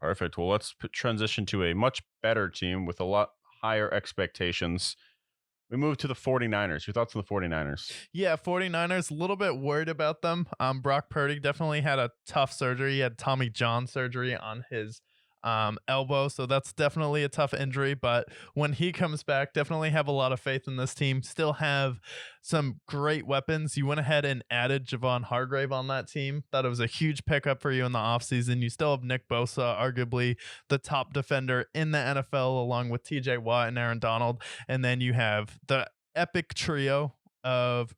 Perfect. Well, let's transition to a much better team with a lot higher expectations. We move to the 49ers. Your thoughts on the 49ers? Yeah, 49ers, a little bit worried about them. Brock Purdy definitely had a tough surgery. He had Tommy John surgery on his elbow, so that's definitely a tough injury. But when he comes back, definitely have a lot of faith in this team. Still have some great weapons. You went ahead and added Javon Hargrave on that team. Thought it was a huge pickup for you in the offseason. You still have Nick Bosa, arguably the top defender in the NFL, along with TJ Watt and Aaron Donald. And then you have the epic trio of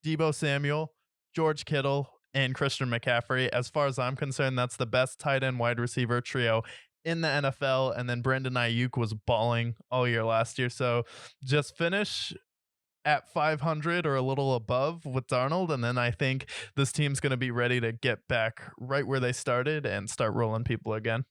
Debo Samuel, George Kittle, and Christian McCaffrey. As far as I'm concerned, that's the best tight end wide receiver trio in the NFL. And then Brandon Ayuk was balling all year last year. So just finish at 500 or a little above with Darnold. And then I think this team's going to be ready to get back right where they started and start rolling people again.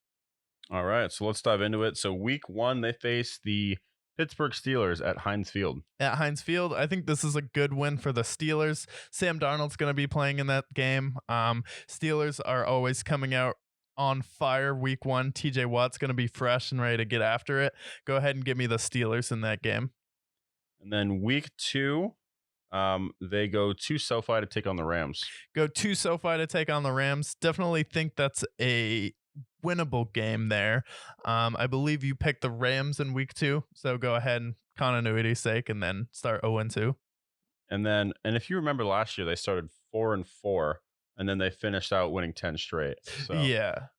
All right, so let's dive into it. So week one, they face the Pittsburgh Steelers at Heinz Field. At Heinz Field, I think this is a good win for the Steelers. Sam Darnold's going to be playing in that game. Steelers are always coming out on fire week one. TJ Watt's going to be fresh and ready to get after it. Go ahead and give me the Steelers in that game. And then week two, they go to SoFi to take on the Rams. Go to SoFi to take on the Rams. Definitely think that's a winnable game there. I believe you picked the Rams in week two, so go ahead and continuity's sake, and then start 0-2. And if you remember last year, they started 4-4, and then they finished out winning 10 straight.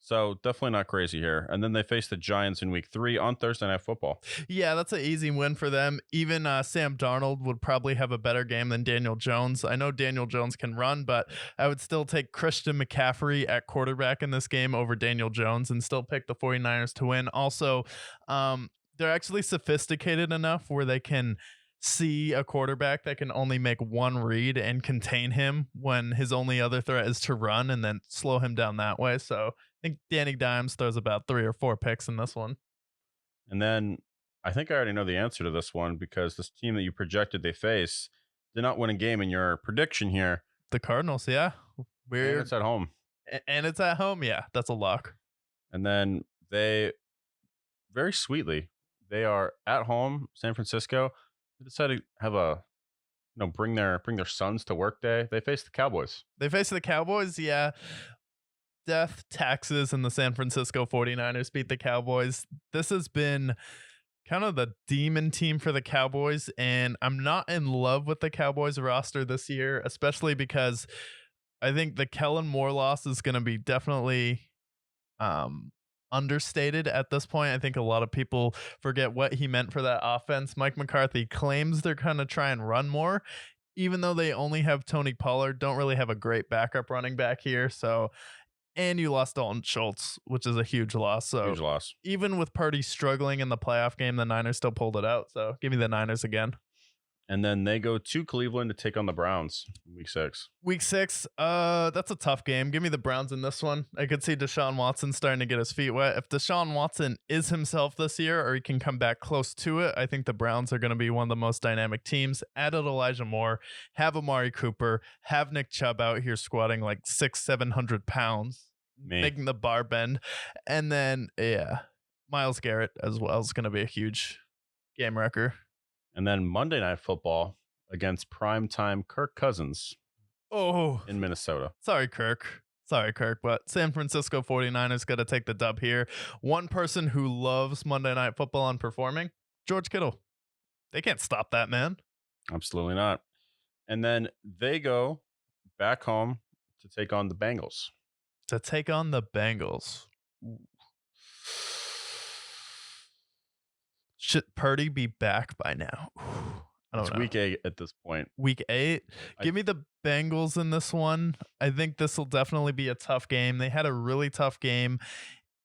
So definitely not crazy here. And then they face the Giants in week three on Thursday Night Football. Yeah, that's an easy win for them. Even Sam Darnold would probably have a better game than Daniel Jones. I know Daniel Jones can run, but I would still take Christian McCaffrey at quarterback in this game over Daniel Jones and still pick the 49ers to win. Also, they're actually sophisticated enough where they can see a quarterback that can only make one read and contain him when his only other threat is to run and then slow him down that way. So I think Danny Dimes throws about 3 or 4 picks in this one. And then I think I already know the answer to this one because this team that you projected they face did not win a game in your prediction here. The Cardinals, yeah. Weird. And it's at home. And it's at home, yeah. That's a lock. And then they, very sweetly, they are at home, San Francisco. They decided to have a, bring their sons to work day. They face the Cowboys. Yeah. Death, taxes, and the San Francisco 49ers beat the Cowboys. This has been kind of the demon team for the Cowboys, and I'm not in love with the Cowboys roster this year, especially because I think the Kellen Moore loss is going to be definitely understated at this point. I think a lot of people forget what he meant for that offense. Mike McCarthy claims they're going to try and run more, even though they only have Tony Pollard, don't really have a great backup running back here. So, and you lost Dalton Schultz, which is a huge loss. So huge loss. Even with Purdy struggling in the playoff game, the Niners still pulled it out. So give me the Niners again. And then they go to Cleveland to take on the Browns in week 6. Week 6, that's a tough game. Give me the Browns in this one. I could see Deshaun Watson starting to get his feet wet. If Deshaun Watson is himself this year, or he can come back close to it, I think the Browns are going to be one of the most dynamic teams. Added Elijah Moore, have Amari Cooper, have Nick Chubb out here squatting like 600-700 pounds, making the bar bend. And then, Myles Garrett as well is going to be a huge game wrecker. And then Monday Night Football against primetime Kirk Cousins in Minnesota. Sorry, Kirk, but San Francisco 49ers got to take the dub here. One person who loves Monday Night Football and performing, George Kittle. They can't stop that man. Absolutely not. And then they go back home to take on the Bengals. Should Purdy be back by now? I don't know. It's week 8 at this point. Week 8? Give me the Bengals in this one. I think this will definitely be a tough game. They had a really tough game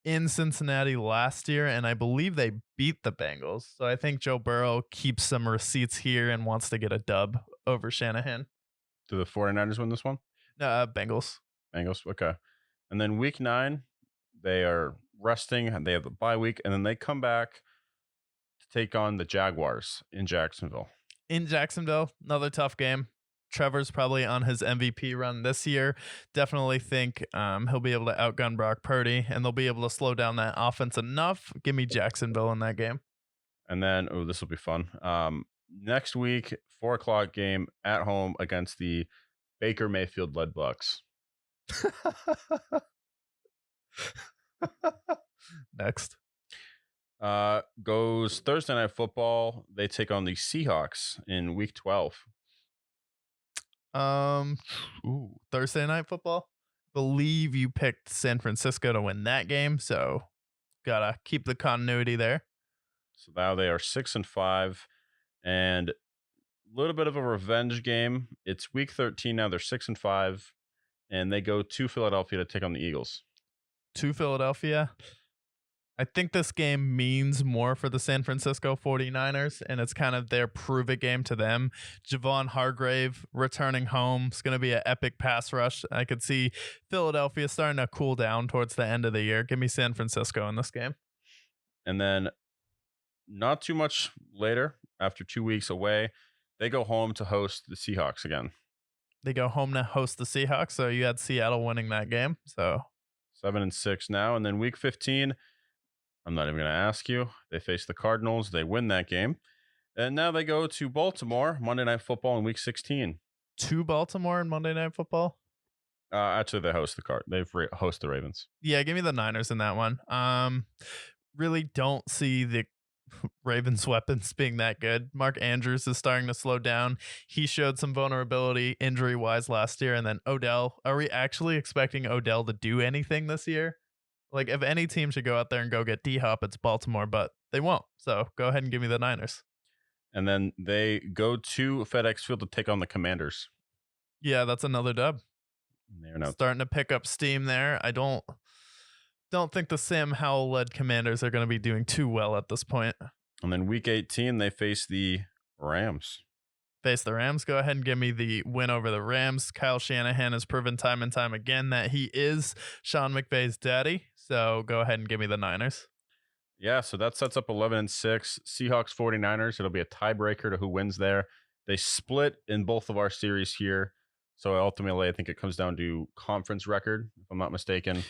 in Cincinnati last year, and I believe they beat the Bengals. So I think Joe Burrow keeps some receipts here and wants to get a dub over Shanahan. Do the 49ers win this one? No, Bengals. Okay. And then week 9, they are resting, and they have the bye week, and then they come back to take on the Jaguars in Jacksonville. Another tough game. Trevor's probably on his MVP run this year. Definitely think he'll be able to outgun Brock Purdy, and they'll be able to slow down that offense enough. Give me Jacksonville in that game. And then, oh, this will be fun. Next week, 4 o'clock game at home against the Baker Mayfield led Bucks. Next. Goes Thursday Night Football. They take on the Seahawks in week 12. Thursday Night Football. Believe you picked San Francisco to win that game, so gotta keep the continuity there. So now they are 6-5, and a little bit of a revenge game. It's week 13 now. They're 6-5, and they go to Philadelphia to take on the Eagles. To Philadelphia. I think this game means more for the San Francisco 49ers, and it's kind of their prove-it game to them. Javon Hargrave returning home. It's going to be an epic pass rush. I could see Philadelphia starting to cool down towards the end of the year. Give me San Francisco in this game. And then not too much later, after 2 weeks away, they go home to host the Seahawks again. They go home to host the Seahawks, so you had Seattle winning that game. So 7-6 now. And then week 15, I'm not even going to ask you. They face the Cardinals. They win that game. And now they go to Baltimore, Monday Night Football in week 16. To Baltimore in Monday Night Football? Actually, they host the host the Ravens. Yeah, give me the Niners in that one. Really don't see the Ravens weapons being that good. Mark Andrews is starting to slow down. He showed some vulnerability injury-wise last year. And then Odell. Are we actually expecting Odell to do anything this year? Like, if any team should go out there and go get D-Hop, it's Baltimore, but they won't. So go ahead and give me the Niners. And then they go to FedEx Field to take on the Commanders. Yeah, that's another dub. They're now starting to pick up steam there. I don't think the Sam Howell-led Commanders are going to be doing too well at this point. And then week 18, they face the Rams. Face the Rams. Go ahead and give me the win over the Rams. Kyle Shanahan has proven time and time again that he is Sean McVay's daddy. So go ahead and give me the Niners. Yeah, so that sets up 11-6. Seahawks 49ers. It'll be a tiebreaker to who wins there. They split in both of our series here. So ultimately, I think it comes down to conference record, if I'm not mistaken.